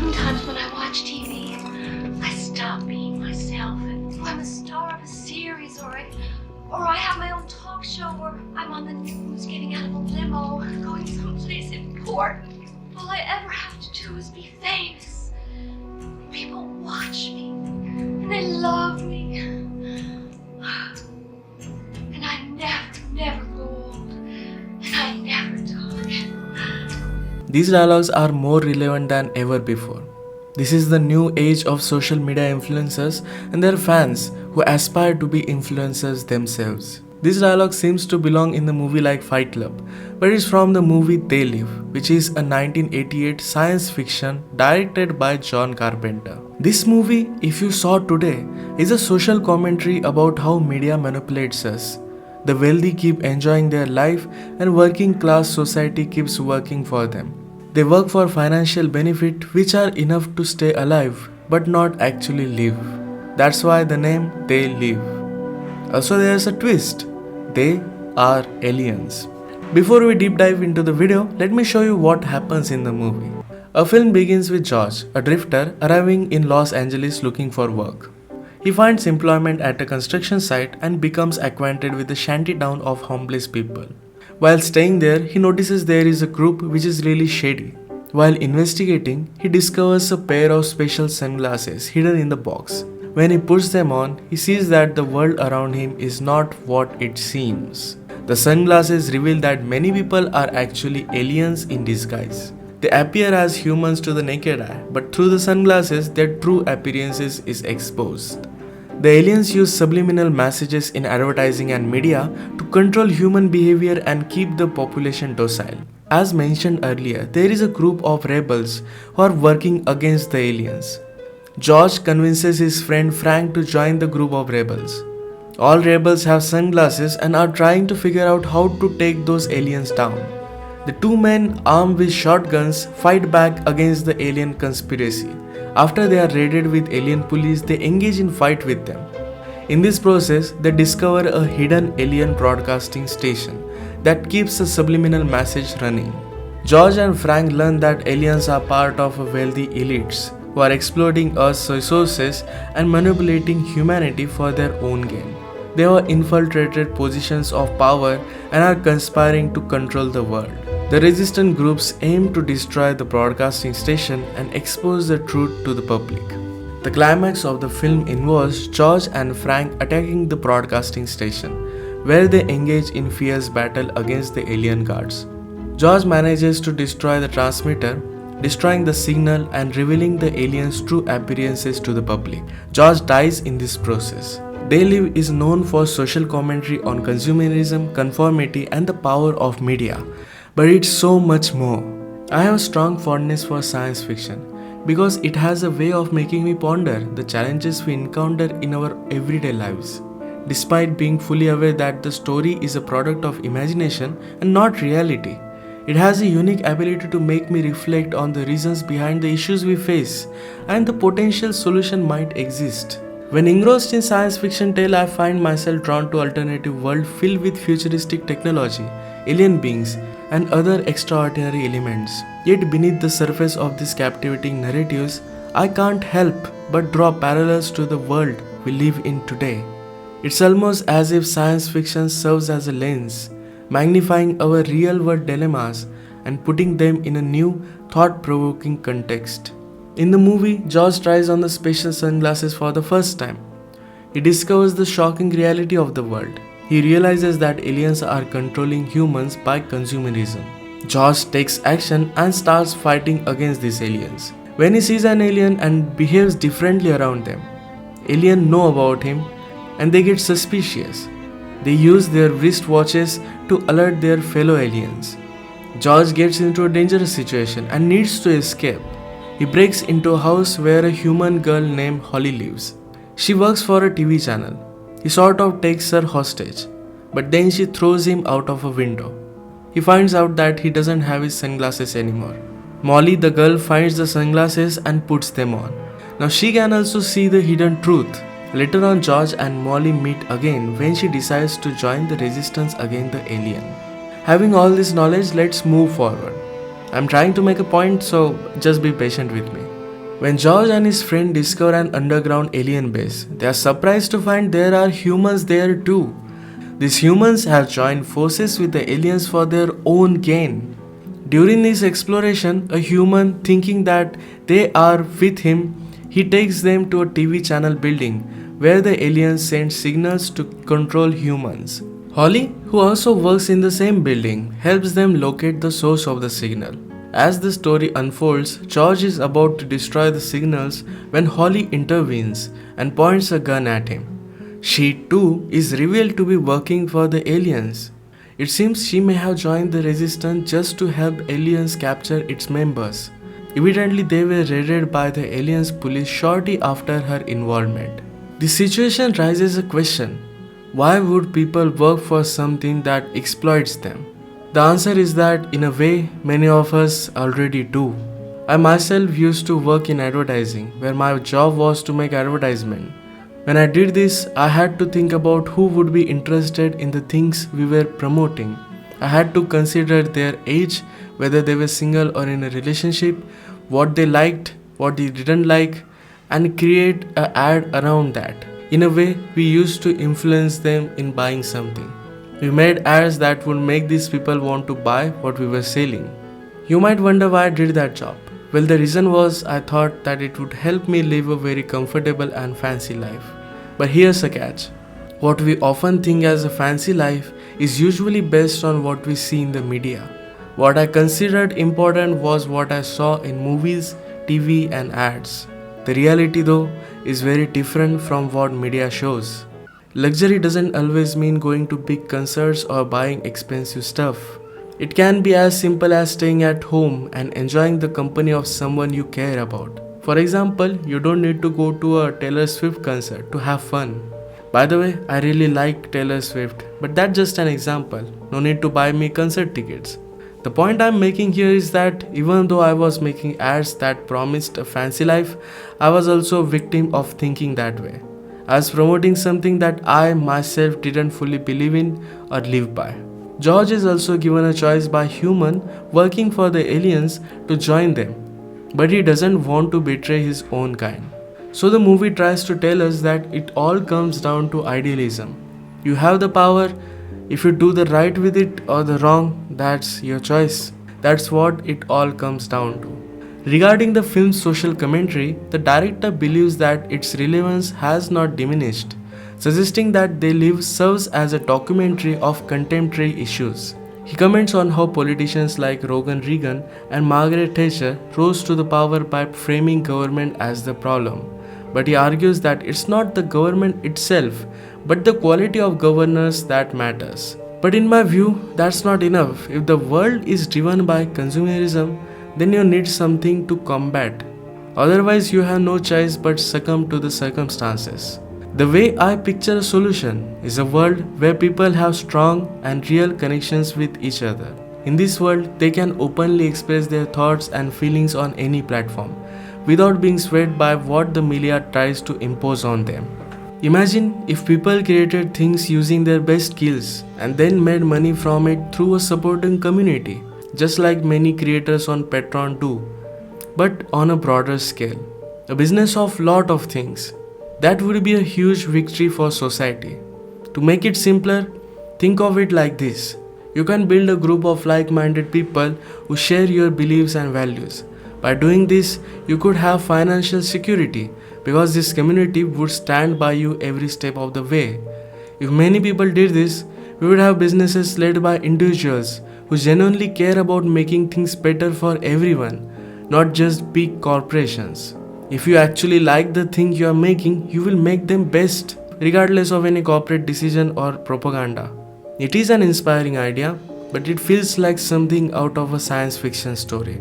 Sometimes when I watch TV, I stop being myself and I'm a star of a series or I have my own talk show or I'm on the news getting out of a limo going someplace important. All I ever have to do is be famous. People watch me and they love me. And I never grow old and I never die. These dialogues are more relevant than ever before. This is the new age of social media influencers and their fans who aspire to be influencers themselves. This dialogue seems to belong in the movie like Fight Club, but it's from the movie They Live, which is a 1988 science fiction directed by John Carpenter. This movie, if you saw today, is a social commentary about how media manipulates us. The wealthy keep enjoying their life and working class society keeps working for them. They work for financial benefit which are enough to stay alive but not actually live. That's why the name They Live. Also there's a twist. They are aliens. Before we deep dive into the video, let me show you what happens in the movie. A film begins with George, a drifter, arriving in Los Angeles looking for work. He finds employment at a construction site and becomes acquainted with the shanty town of homeless people. While staying there, he notices there is a group which is really shady. While investigating, he discovers a pair of special sunglasses hidden in the box. When he puts them on, he sees that the world around him is not what it seems. The sunglasses reveal that many people are actually aliens in disguise. They appear as humans to the naked eye, but through the sunglasses, their true appearances is exposed. The aliens use subliminal messages in advertising and media to control human behavior and keep the population docile. As mentioned earlier, there is a group of rebels who are working against the aliens. George convinces his friend Frank to join the group of rebels. All rebels have sunglasses and are trying to figure out how to take those aliens down. The two men armed with shotguns fight back against the alien conspiracy. After they are raided with alien police, they engage in fight with them. In this process, they discover a hidden alien broadcasting station that keeps a subliminal message running. George and Frank learn that aliens are part of a wealthy elites who are exploiting Earth's resources and manipulating humanity for their own gain. They have infiltrated positions of power and are conspiring to control the world. The resistant groups aim to destroy the broadcasting station and expose the truth to the public. The climax of the film involves George and Frank attacking the broadcasting station, where they engage in fierce battle against the alien guards. George manages to destroy the transmitter, destroying the signal and revealing the aliens' true appearances to the public. George dies in this process. They Live is known for social commentary on consumerism, conformity, and the power of media. But it's so much more. I have a strong fondness for science fiction because it has a way of making me ponder the challenges we encounter in our everyday lives. Despite being fully aware that the story is a product of imagination and not reality, it has a unique ability to make me reflect on the reasons behind the issues we face and the potential solution might exist. When engrossed in science fiction tale, I find myself drawn to alternative world filled with futuristic technology, alien beings, and other extraordinary elements. Yet beneath the surface of these captivating narratives, I can't help but draw parallels to the world we live in today. It's almost as if science fiction serves as a lens, magnifying our real-world dilemmas and putting them in a new, thought-provoking context. In the movie, George tries on the special sunglasses for the first time. He discovers the shocking reality of the world. He realizes that aliens are controlling humans by consumerism. George takes action and starts fighting against these aliens. When he sees an alien and behaves differently around them, aliens know about him and they get suspicious. They use their wristwatches to alert their fellow aliens. George gets into a dangerous situation and needs to escape. He breaks into a house where a human girl named Holly lives. She works for a TV channel. He sort of takes her hostage, but then she throws him out of a window. He finds out that he doesn't have his sunglasses anymore. Molly, the girl, finds the sunglasses and puts them on. Now she can also see the hidden truth. Later on, George and Molly meet again when she decides to join the resistance against the alien. Having all this knowledge, let's move forward. I'm trying to make a point, so just be patient with me. When George and his friend discover an underground alien base, they are surprised to find there are humans there too. These humans have joined forces with the aliens for their own gain. During this exploration, a human thinking that they are with him, he takes them to a TV channel building where the aliens send signals to control humans. Holly, who also works in the same building, helps them locate the source of the signal. As the story unfolds, George is about to destroy the signals when Holly intervenes and points a gun at him. She too is revealed to be working for the aliens. It seems she may have joined the resistance just to help aliens capture its members. Evidently, they were raided by the aliens police shortly after her involvement. The situation raises a question: why would people work for something that exploits them? The answer is that, in a way, many of us already do. I myself used to work in advertising, where my job was to make advertisement. When I did this, I had to think about who would be interested in the things we were promoting. I had to consider their age, whether they were single or in a relationship, what they liked, what they didn't like, and create an ad around that. In a way, we used to influence them in buying something. We made ads that would make these people want to buy what we were selling. You might wonder why I did that job. Well, the reason was I thought that it would help me live a very comfortable and fancy life. But here's a catch. What we often think as a fancy life is usually based on what we see in the media. What I considered important was what I saw in movies, TV, and ads. The reality, though, is very different from what media shows. Luxury doesn't always mean going to big concerts or buying expensive stuff. It can be as simple as staying at home and enjoying the company of someone you care about. For example, you don't need to go to a Taylor Swift concert to have fun. By the way, I really like Taylor Swift, but that's just an example. No need to buy me concert tickets. The point I'm making here is that even though I was making ads that promised a fancy life, I was also a victim of thinking that way. I was promoting something that I myself didn't fully believe in or live by. George is also given a choice by human working for the aliens to join them, but he doesn't want to betray his own kind. So the movie tries to tell us that it all comes down to idealism. You have the power. If you do the right with it or the wrong, that's your choice. That's what it all comes down to. Regarding the film's social commentary, the director believes that its relevance has not diminished, suggesting that They Live serves as a documentary of contemporary issues. He comments on how politicians like Ronald Reagan and Margaret Thatcher rose to the power by framing government as the problem. But he argues that it's not the government itself, but the quality of governance that matters. But in my view, that's not enough. If the world is driven by consumerism, then you need something to combat. Otherwise, you have no choice but succumb to the circumstances. The way I picture a solution is a world where people have strong and real connections with each other. In this world, they can openly express their thoughts and feelings on any platform, without being swayed by what the media tries to impose on them. Imagine if people created things using their best skills and then made money from it through a supporting community, just like many creators on Patreon do, but on a broader scale. A business of lot of things. That would be a huge victory for society. To make it simpler, think of it like this. You can build a group of like-minded people who share your beliefs and values. By doing this, you could have financial security because this community would stand by you every step of the way. If many people did this, we would have businesses led by individuals who genuinely care about making things better for everyone, not just big corporations. If you actually like the thing you are making, you will make them best, regardless of any corporate decision or propaganda. It is an inspiring idea, but it feels like something out of a science fiction story.